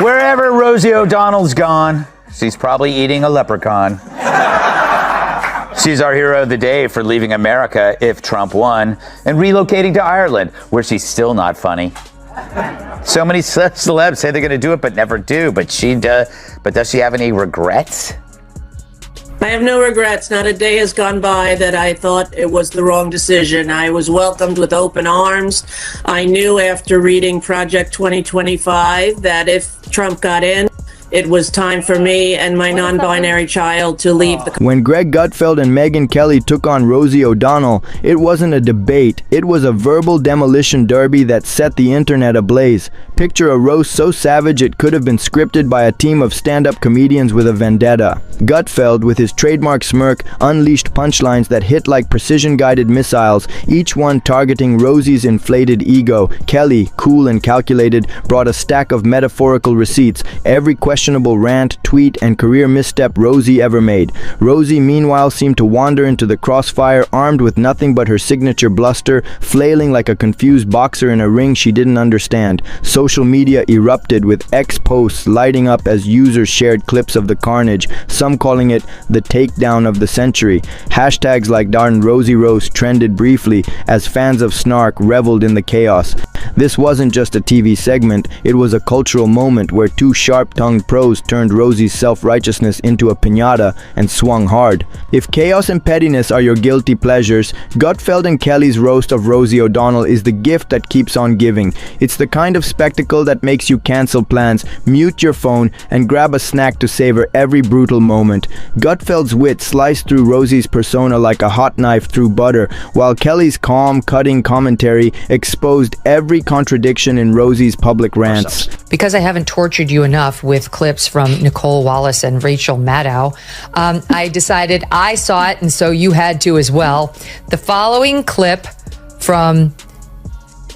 Wherever Rosie O'Donnell's gone, she's probably eating a leprechaun. She's our hero of the day for leaving America if Trump won and relocating to Ireland, where she's still not funny. So many celebs say they're going to do it but never do. But does she have any regrets? I have no regrets. Not a day has gone by that I thought it was the wrong decision. I was welcomed with open arms. I knew after reading Project 2025 that if Trump got in, it was time for me and my non-binary child to leave the country. When Greg Gutfeld and Megyn Kelly took on Rosie O'Donnell, it wasn't a debate. It was a verbal demolition derby that set the internet ablaze. Picture a roast so savage it could have been scripted by a team of stand-up comedians with a vendetta. Gutfeld, with his trademark smirk, unleashed punchlines that hit like precision-guided missiles, each one targeting Rosie's inflated ego. Kelly, cool and calculated, brought a stack of metaphorical receipts, every questionable rant, tweet, and career misstep Rosie ever made. Rosie, meanwhile, seemed to wander into the crossfire, armed with nothing but her signature bluster, flailing like a confused boxer in a ring she didn't understand. Social media erupted with X posts lighting up as users shared clips of the carnage, some calling it the takedown of the century. Hashtags like darn Rosie Roast trended briefly as fans of Snark reveled in the chaos. This wasn't just a TV segment, it was a cultural moment where two sharp-tongued pros turned Rosie's self-righteousness into a piñata and swung hard. If chaos and pettiness are your guilty pleasures, Gutfeld and Kelly's roast of Rosie O'Donnell is the gift that keeps on giving. It's the kind of spectacle that makes you cancel plans, mute your phone, and grab a snack to savor every brutal moment. Gutfeld's wit sliced through Rosie's persona like a hot knife through butter, while Kelly's calm, cutting commentary exposed every contradiction in Rosie's public rants. Because I haven't tortured you enough with clips from Nicole Wallace and Rachel Maddow, I decided I saw it, and so you had to as well. The following clip from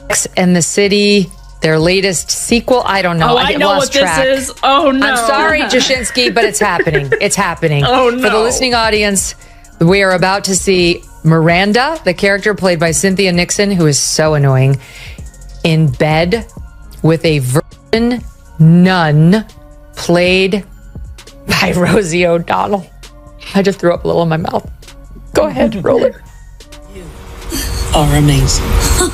Sex and the City, their latest sequel. I don't know. I know lost what track. this is. Oh, no. I'm sorry, Jashinsky, but it's happening. It's happening. Oh, no. For the listening audience, we are about to see Miranda, the character played by Cynthia Nixon, who is so annoying, in bed with a virgin nun played by Rosie O'Donnell. I just threw up a little in my mouth. Go ahead, roll it. Are amazing.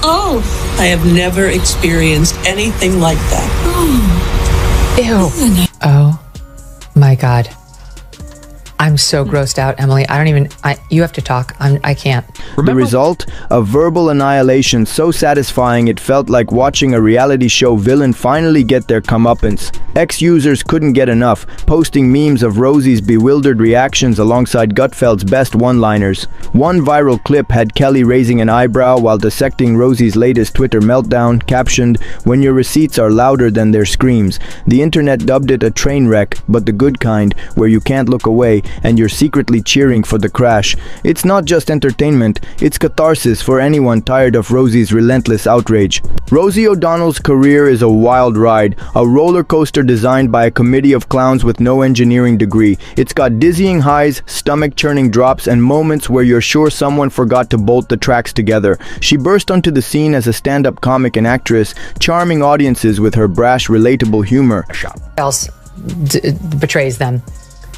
Oh, I have never experienced anything like that. Ew. Oh my God. I'm so grossed out, Emily. You have to talk. I can't. The result? A verbal annihilation so satisfying it felt like watching a reality show villain finally get their comeuppance. Ex-users couldn't get enough, posting memes of Rosie's bewildered reactions alongside Gutfeld's best one-liners. One viral clip had Kelly raising an eyebrow while dissecting Rosie's latest Twitter meltdown, captioned, "When your receipts are louder than their screams." The internet dubbed it a train wreck, but the good kind, where you can't look away and you're secretly cheering for the crash. It's not just entertainment, it's catharsis for anyone tired of Rosie's relentless outrage. Rosie O'Donnell's career is a wild ride, a roller coaster designed by a committee of clowns with no engineering degree. It's got dizzying highs, stomach-churning drops, and moments where you're sure someone forgot to bolt the tracks together. She burst onto the scene as a stand-up comic and actress, charming audiences with her brash, relatable humor. Else betrays them.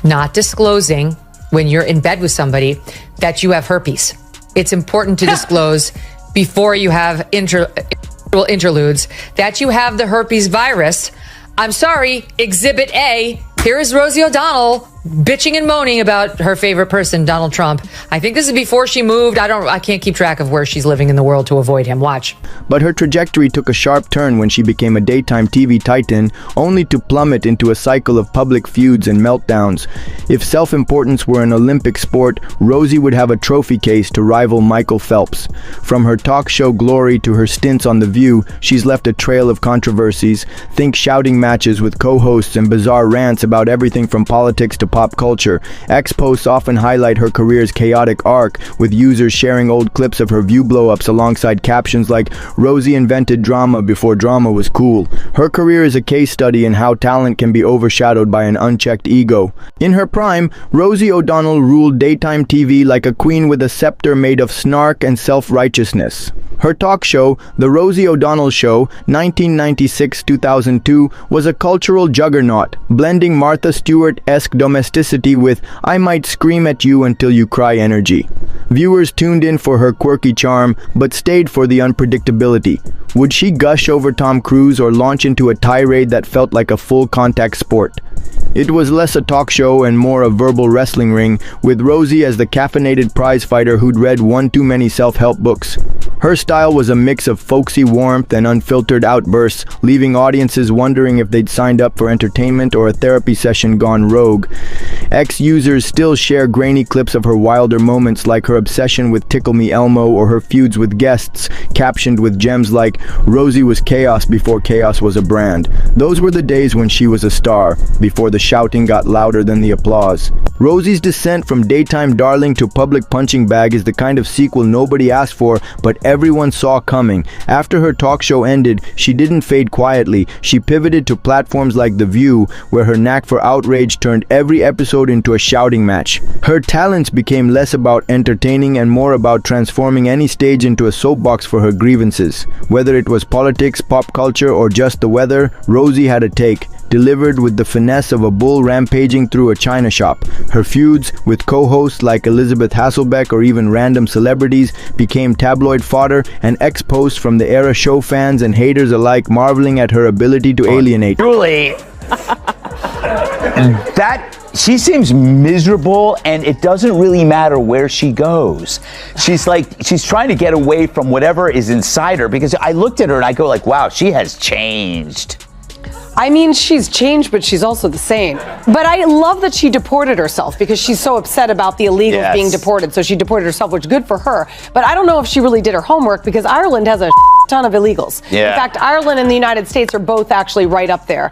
Not disclosing when you're in bed with somebody that you have herpes. It's important to disclose before you have interludes that you have the herpes virus. I'm sorry, Exhibit A. Here is Rosie O'Donnell bitching and moaning about her favorite person, Donald Trump. I think this is before she moved. I can't keep track of where she's living in the world to avoid him. Watch. But her trajectory took a sharp turn when she became a daytime TV titan, only to plummet into a cycle of public feuds and meltdowns. If self-importance were an Olympic sport, Rosie would have a trophy case to rival Michael Phelps. From her talk show glory to her stints on The View, she's left a trail of controversies. Think shouting matches with co-hosts and bizarre rants about everything from politics to pop culture. X posts often highlight her career's chaotic arc, with users sharing old clips of her view blow-ups alongside captions like, "Rosie invented drama before drama was cool." Her career is a case study in how talent can be overshadowed by an unchecked ego. In her prime, Rosie O'Donnell ruled daytime TV like a queen with a scepter made of snark and self-righteousness. Her talk show, The Rosie O'Donnell Show, 1996-2002, was a cultural juggernaut, blending Martha Stewart-esque domesticity with "I might scream at you until you cry" energy. Viewers tuned in for her quirky charm, but stayed for the unpredictability. Would she gush over Tom Cruise or launch into a tirade that felt like a full-contact sport? It was less a talk show and more a verbal wrestling ring, with Rosie as the caffeinated prizefighter who'd read one too many self-help books. Her style was a mix of folksy warmth and unfiltered outbursts, leaving audiences wondering if they'd signed up for entertainment or a therapy session gone rogue. Ex-users still share grainy clips of her wilder moments, like her obsession with Tickle Me Elmo or her feuds with guests, captioned with gems like, "Rosie was chaos before chaos was a brand." Those were the days when she was a star, before the shouting got louder than the applause. Rosie's descent from daytime darling to public punching bag is the kind of sequel nobody asked for, but everyone saw coming. After her talk show ended, she didn't fade quietly. She pivoted to platforms like The View, where her knack for outrage turned every episode into a shouting match. Her talents became less about entertaining and more about transforming any stage into a soapbox for her grievances. Whether it was politics, pop culture, or just the weather, Rosie had a take, delivered with the finesse of a bull rampaging through a china shop. Her feuds with co-hosts like Elizabeth Hasselbeck or even random celebrities became tabloid fodder, and ex-posts from the era show fans and haters alike marveling at her ability to alienate. Julie, she seems miserable, and it doesn't really matter where she goes. She's trying to get away from whatever is inside her, because I looked at her and I go like, wow, she has changed. I mean, she's changed, but she's also the same. But I love that she deported herself, because she's so upset about the illegals being deported. So she deported herself, which is good for her. But I don't know if she really did her homework, because Ireland has a ton of illegals. Yeah. In fact, Ireland and the United States are both actually right up there.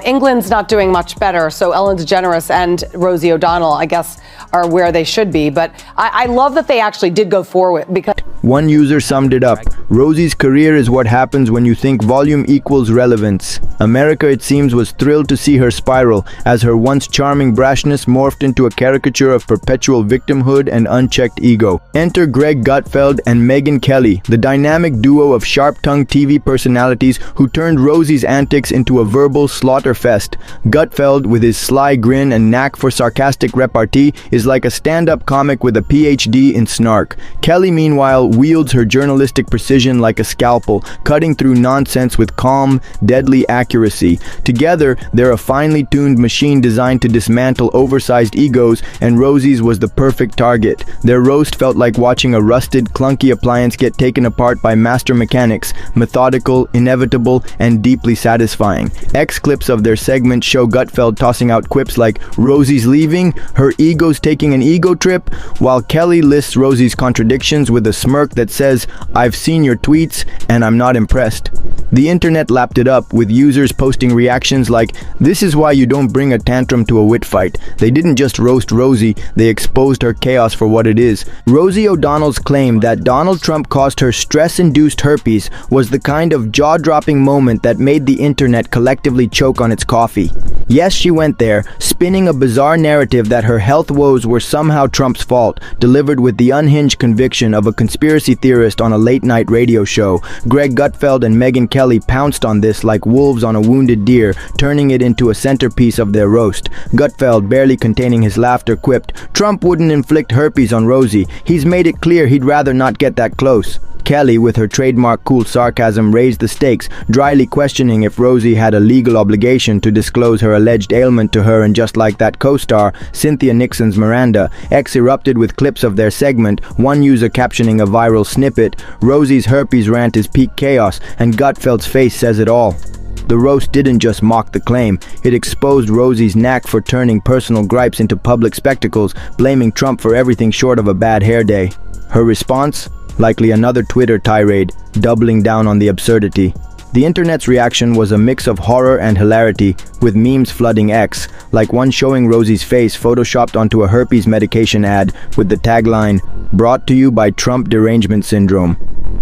England's not doing much better. So Ellen DeGeneres and Rosie O'Donnell, I guess, are where they should be. But I love that they actually did go forward, because one user summed it up: Rosie's career is what happens when you think volume equals relevance. America, it seems, was thrilled to see her spiral, as her once charming brashness morphed into a caricature of perpetual victimhood and unchecked ego. Enter Greg Gutfeld and Megyn Kelly, the dynamic duo of sharp-tongued TV personalities who turned Rosie's antics into a verbal slaughterfest. Gutfeld, with his sly grin and knack for sarcastic repartee, is like a stand-up comic with a PhD in snark. Kelly, meanwhile, wields her journalistic precision like a scalpel, cutting through nonsense with calm, deadly accuracy. Together, they're a finely tuned machine designed to dismantle oversized egos, and Rosie's was the perfect target. Their roast felt like watching a rusted, clunky appliance get taken apart by master mechanics, methodical, inevitable, and deeply satisfying. X-clips of their segment show Gutfeld tossing out quips like, "Rosie's leaving," "her ego's taking an ego trip," while Kelly lists Rosie's contradictions with a smirk that says, "I've seen your tweets, and I'm not impressed." The internet lapped it up, with users posting reactions like, "This is why you don't bring a tantrum to a wit fight." They didn't just roast Rosie, they exposed her chaos for what it is. Rosie O'Donnell's claim that Donald Trump caused her stress-induced herpes was the kind of jaw-dropping moment that made the internet collectively choke on its coffee. Yes, she went there, spinning a bizarre narrative that her health woes were somehow Trump's fault, delivered with the unhinged conviction of a conspiracy theorist on a late-night radio show. Greg Gutfeld and Megyn Kelly pounced on this like wolves on a wounded deer, turning it into a centerpiece of their roast. Gutfeld, barely containing his laughter, quipped, "Trump wouldn't inflict herpes on Rosie. He's made it clear he'd rather not get that close." Kelly, with her trademark cool sarcasm, raised the stakes, dryly questioning if Rosie had a legal obligation to disclose her alleged ailment to her, and just like that co-star, Cynthia Nixon's Miranda, X erupted with clips of their segment, one user captioning a viral snippet, "Rosie's herpes rant is peak chaos, and Gutfeld's face says it all." The roast didn't just mock the claim, it exposed Rosie's knack for turning personal gripes into public spectacles, blaming Trump for everything short of a bad hair day. Her response? Likely another Twitter tirade, doubling down on the absurdity. The internet's reaction was a mix of horror and hilarity, with memes flooding X, like one showing Rosie's face photoshopped onto a herpes medication ad with the tagline, "Brought to you by Trump derangement syndrome."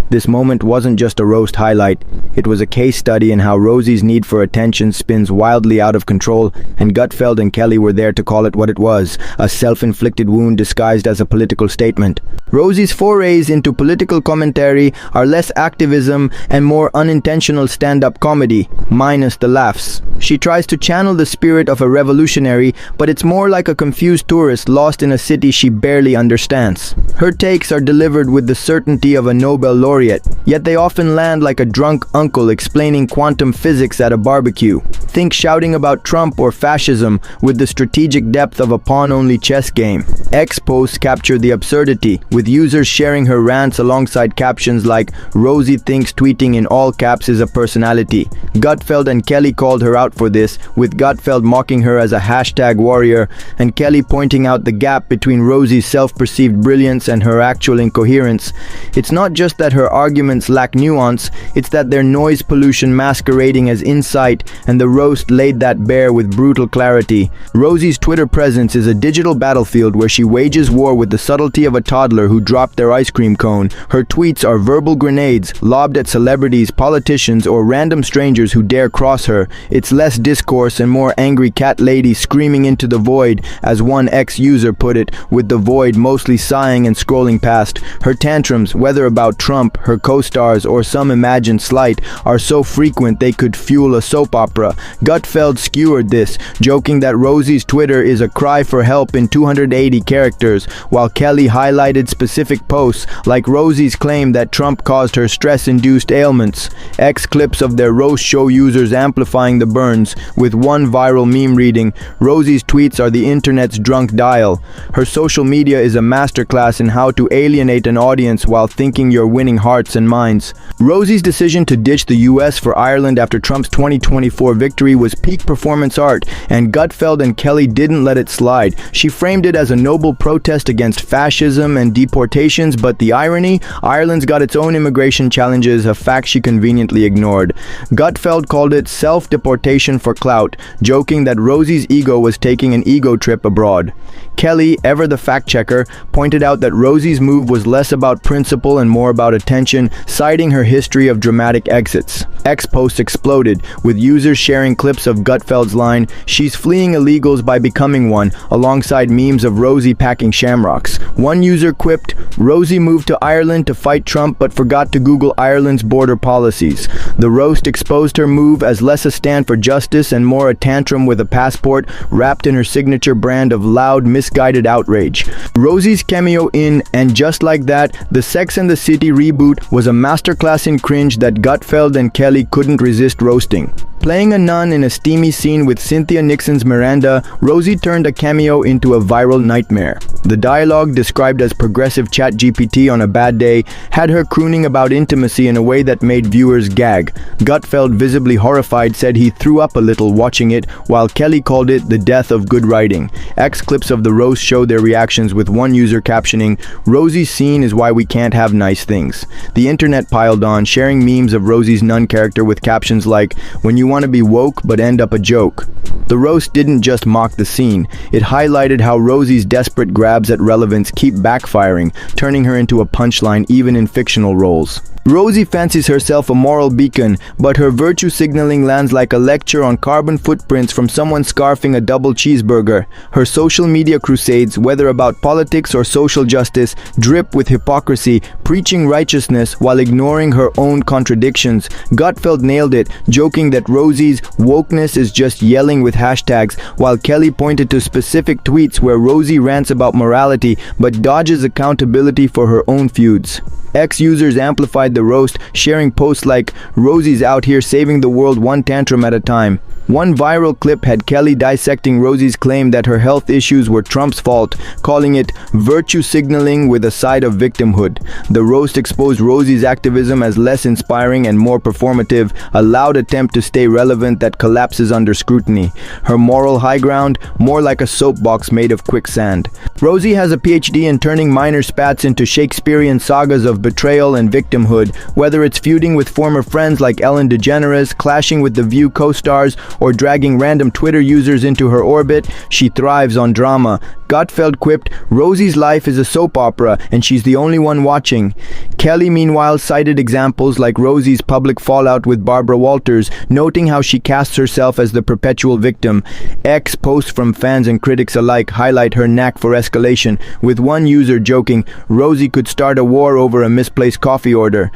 This moment wasn't just a roast highlight, it was a case study in how Rosie's need for attention spins wildly out of control, and Gutfeld and Kelly were there to call it what it was, a self-inflicted wound disguised as a political statement. Rosie's forays into political commentary are less activism and more unintentional stand-up comedy, minus the laughs. She tries to channel the spirit of a revolutionary, but it's more like a confused tourist lost in a city she barely understands. Her takes are delivered with the certainty of a Nobel laureate, yet they often land like a drunk uncle explaining quantum physics at a barbecue. Think shouting about Trump or fascism with the strategic depth of a pawn-only chess game. X posts capture the absurdity, with users sharing her rants alongside captions like, "Rosie thinks tweeting in all caps is a personality." Gutfeld and Kelly called her out for this, with Gutfeld mocking her as a hashtag warrior, and Kelly pointing out the gap between Rosie's self-perceived brilliance and her actual incoherence. It's not just that her arguments lack nuance, it's that their noise pollution masquerading as insight, and the roast laid that bare with brutal clarity. Rosie's Twitter presence is a digital battlefield where she wages war with the subtlety of a toddler who dropped their ice cream cone. Her tweets are verbal grenades lobbed at celebrities, politicians, or random strangers who dare cross her. It's less discourse and more angry cat lady screaming into the void, as one ex-user put it, with the void mostly sighing and scrolling past. Her tantrums, whether about Trump, her co-stars, or some imagined slight, are so frequent they could fuel a soap opera. Gutfeld skewered this, joking that Rosie's Twitter is a cry for help in 280 characters, while Kelly highlighted specific posts, like Rosie's claim that Trump caused her stress-induced ailments. X clips of their roast show users amplifying the burns, with one viral meme reading, "Rosie's tweets are the internet's drunk dial." Her social media is a masterclass in how to alienate an audience while thinking you're winning hearts and minds. Rosie's decision to ditch the US for Ireland after Trump's 2024 victory was peak performance art, and Gutfeld and Kelly didn't let it slide. She framed it as a noble protest against fascism and deportations, but the irony? Ireland's got its own immigration challenges, a fact she conveniently ignored. Gutfeld called it self-deportation for clout, joking that Rosie's ego was taking an ego trip abroad. Kelly, ever the fact-checker, pointed out that Rosie's move was less about principle and more about attention, citing her history of dramatic exits. X posts exploded, with users sharing clips of Gutfeld's line, "She's fleeing illegals by becoming one," alongside memes of Rosie packing shamrocks. One user quipped, "Rosie moved to Ireland to fight Trump but forgot to Google Ireland's border policies." The roast exposed her move as less a stand for justice and more a tantrum with a passport wrapped in her signature brand of loud, misguided outrage. Rosie's cameo in And Just Like That, the Sex and the City reboot, was a masterclass in cringe that Gutfeld and Kelly couldn't resist roasting. Playing a nun in a steamy scene with Cynthia Nixon's Miranda, Rosie turned a cameo into a viral nightmare. The dialogue, described as progressive ChatGPT on a bad day, had her crooning about intimacy in a way that made viewers gag. Gutfeld, visibly horrified, said he threw up a little watching it, while Kelly called it the death of good writing. X clips of the roast show their reactions, with one user captioning, "Rosie's scene is why we can't have nice things." The internet piled on, sharing memes of Rosie's nun character with captions like, "When you want to be woke but end up a joke." The roast didn't just mock the scene, it highlighted how Rosie's desperate grabs at relevance keep backfiring, turning her into a punchline even in fictional roles. Rosie fancies herself a moral beacon, but her virtue signaling lands like a lecture on carbon footprints from someone scarfing a double cheeseburger. Her social media crusades, whether about politics or social justice, drip with hypocrisy, preaching righteousness while ignoring her own contradictions. Gutfeld nailed it, joking that Rosie's wokeness is just yelling with hashtags, while Kelly pointed to specific tweets where Rosie rants about morality but dodges accountability for her own feuds. Ex-users amplified the roast, sharing posts like, "Rosie's out here saving the world one tantrum at a time." One viral clip had Kelly dissecting Rosie's claim that her health issues were Trump's fault, calling it virtue signaling with a side of victimhood. The roast exposed Rosie's activism as less inspiring and more performative, a loud attempt to stay relevant that collapses under scrutiny. Her moral high ground, more like a soapbox made of quicksand. Rosie has a PhD in turning minor spats into Shakespearean sagas of betrayal and victimhood, whether it's feuding with former friends like Ellen DeGeneres, clashing with The View co-stars, or dragging random Twitter users into her orbit. She thrives on drama. Gutfeld quipped, "Rosie's life is a soap opera, and she's the only one watching." Kelly, meanwhile, cited examples like Rosie's public fallout with Barbara Walters, noting how she casts herself as the perpetual victim. X posts from fans and critics alike highlight her knack for escalation, with one user joking, "Rosie could start a war over a misplaced coffee order."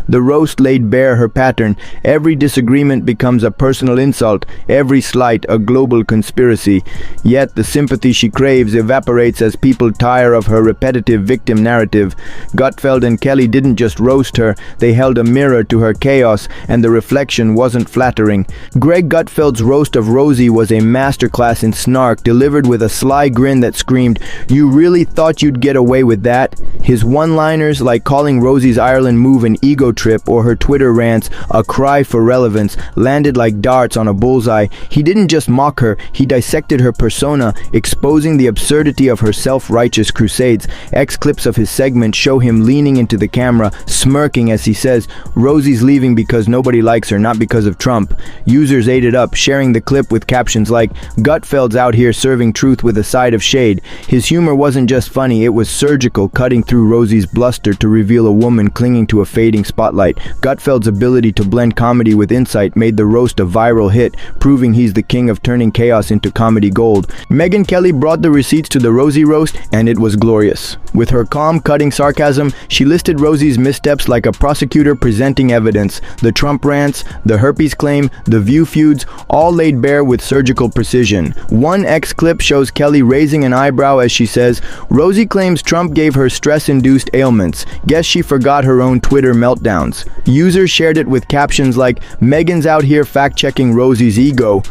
The roast laid bare her pattern. Every disagreement becomes a personal insult, every slight a global conspiracy. Yet the sympathy she craves evaporates as people tire of her repetitive victim narrative. Gutfeld and Kelly didn't just roast her, they held a mirror to her chaos, and the reflection wasn't flattering. Greg Gutfeld's roast of Rosie was a masterclass in snark, delivered with a sly grin that screamed, "You really thought you'd get away with that?" His one-liners, like calling Rosie's Ireland move an ego trip or her Twitter rants a cry for relevance, landed like darts on a bullseye. He didn't just mock her, he dissected her persona, exposing the absurdity of her self-righteous crusades. Clips of his segment show him leaning into the camera, smirking as he says, "Rosie's leaving because nobody likes her, not because of Trump." Users ate it up, sharing the clip with captions like, "Gutfeld's out here serving truth with a side of shade." His humor wasn't just funny, it was surgical, cutting through Rosie's bluster to reveal a woman clinging to a fading spotlight. Gutfeld's ability to blend comedy with insight made the roast a viral hit, proving he's the king of turning chaos into comedy gold. Megyn Kelly brought the receipts to the Rosie roast, and it was glorious. With her calm, cutting sarcasm, she listed Rosie's missteps like a prosecutor presenting evidence. The Trump rants, the herpes claim, the View feuds, all laid bare with surgical precision. One X clip shows Kelly raising an eyebrow as she says, "Rosie claims Trump gave her stress-induced ailments. Guess she forgot her own Twitter meltdowns." Users shared it with captions like, "Megyn's out here fact-checking Rosie's ego."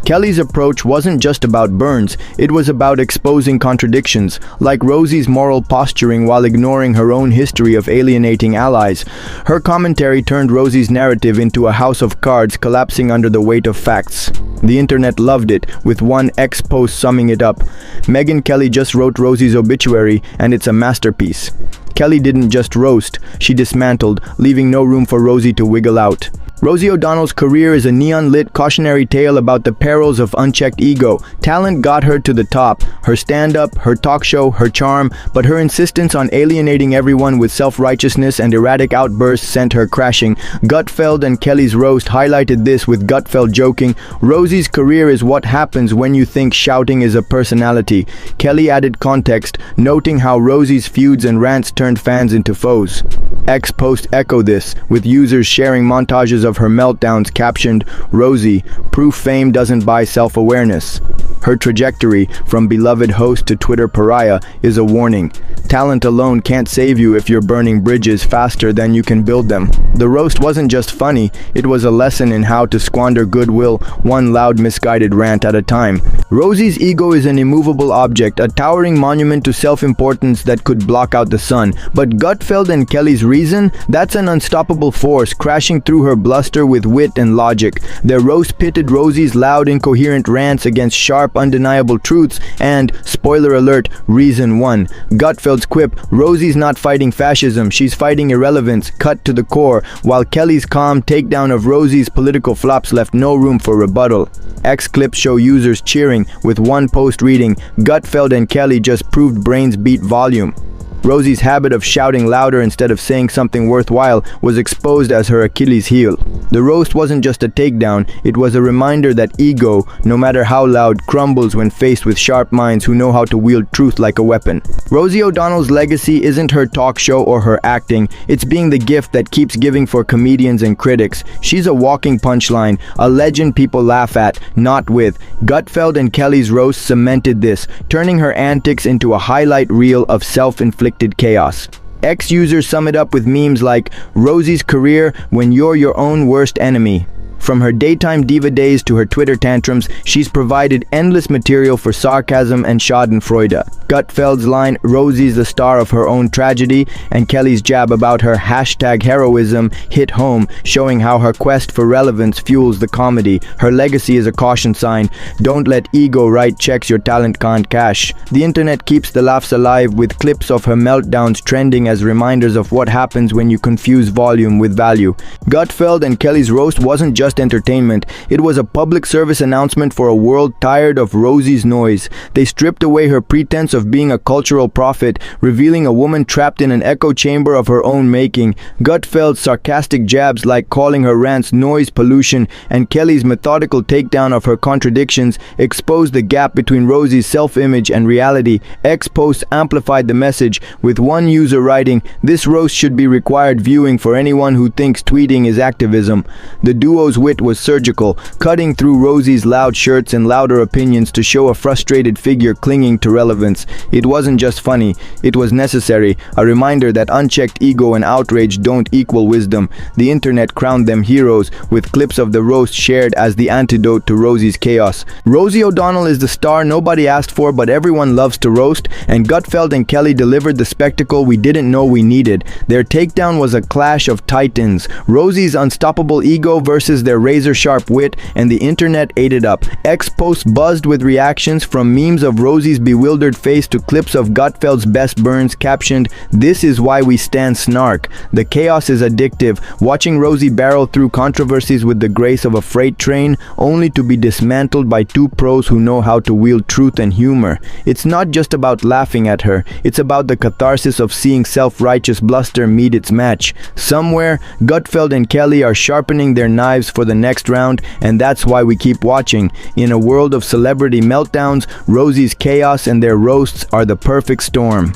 Kelly's approach wasn't just about burns, it was about exposing contradictions, like Rosie's moral posturing while ignoring her own history of alienating allies. Her commentary turned Rosie's narrative into a house of cards collapsing under the weight of facts. The internet loved it, with one X post summing it up. Megyn Kelly just wrote Rosie's obituary, and it's a masterpiece. Kelly didn't just roast, she dismantled, leaving no room for Rosie to wiggle out. Rosie O'Donnell's career is a neon-lit cautionary tale about the perils of unchecked ego. Talent got her to the top. Her stand-up, her talk show, her charm, but her insistence on alienating everyone with self-righteousness and erratic outbursts sent her crashing. Gutfeld and Kelly's roast highlighted this, with Gutfeld joking, "Rosie's career is what happens when you think shouting is a personality." Kelly added context, noting how Rosie's feuds and rants turned fans into foes. X post echo this, with users sharing montages of her meltdowns captioned, "Rosie, proof fame doesn't buy self-awareness." Her trajectory, from beloved host to Twitter pariah, is a warning. Talent alone can't save you if you're burning bridges faster than you can build them. The roast wasn't just funny, it was a lesson in how to squander goodwill, one loud misguided rant at a time. Rosie's ego is an immovable object, a towering monument to self-importance that could block out the sun. But Gutfeld and Kelly's reason? That's an unstoppable force, crashing through her bluster with wit and logic. Their roast pitted Rosie's loud, incoherent rants against sharp, undeniable truths and, spoiler alert, reason one. Gutfeld's quip, "Rosie's not fighting fascism, she's fighting irrelevance," cut to the core, while Kelly's calm takedown of Rosie's political flops left no room for rebuttal. X clips show users cheering, with one post reading, "Gutfeld and Kelly just proved brains beat volume." Rosie's habit of shouting louder instead of saying something worthwhile was exposed as her Achilles heel. The roast wasn't just a takedown, it was a reminder that ego, no matter how loud, crumbles when faced with sharp minds who know how to wield truth like a weapon. Rosie O'Donnell's legacy isn't her talk show or her acting, it's being the gift that keeps giving for comedians and critics. She's a walking punchline, a legend people laugh at, not with. Gutfeld and Kelly's roast cemented this, turning her antics into a highlight reel of self-inflicted chaos. X users sum it up with memes like, "Rosie's career when you're your own worst enemy." From her daytime diva days to her Twitter tantrums, she's provided endless material for sarcasm and schadenfreude. Gutfeld's line, "Rosie's the star of her own tragedy," and Kelly's jab about her #heroism hit home, showing how her quest for relevance fuels the comedy. Her legacy is a caution sign. Don't let ego write checks your talent can't cash. The internet keeps the laughs alive with clips of her meltdowns trending as reminders of what happens when you confuse volume with value. Gutfeld and Kelly's roast wasn't just entertainment, it was a public service announcement for a world tired of Rosie's noise. They stripped away her pretense of being a cultural prophet, revealing a woman trapped in an echo chamber of her own making. Gutfeld's sarcastic jabs like calling her rants noise pollution and Kelly's methodical takedown of her contradictions exposed the gap between Rosie's self-image and reality. X-Post amplified the message, with one user writing, "This roast should be required viewing for anyone who thinks tweeting is activism." The duo's wit was surgical, cutting through Rosie's loud shirts and louder opinions to show a frustrated figure clinging to relevance. It wasn't just funny, it was necessary, a reminder that unchecked ego and outrage don't equal wisdom. The internet crowned them heroes, with clips of the roast shared as the antidote to Rosie's chaos. Rosie O'Donnell is the star nobody asked for but everyone loves to roast, and Gutfeld and Kelly delivered the spectacle we didn't know we needed. Their takedown was a clash of titans, Rosie's unstoppable ego versus their razor-sharp wit, and the internet ate it up. X-Post buzzed with reactions, from memes of Rosie's bewildered face to clips of Gutfeld's best burns captioned, "This is why we stand snark." The chaos is addictive, watching Rosie barrel through controversies with the grace of a freight train, only to be dismantled by two pros who know how to wield truth and humor. It's not just about laughing at her, it's about the catharsis of seeing self-righteous bluster meet its match. Somewhere, Gutfeld and Kelly are sharpening their knives for the next round, and that's why we keep watching. In a world of celebrity meltdowns, Rosie's chaos and their roasts are the perfect storm.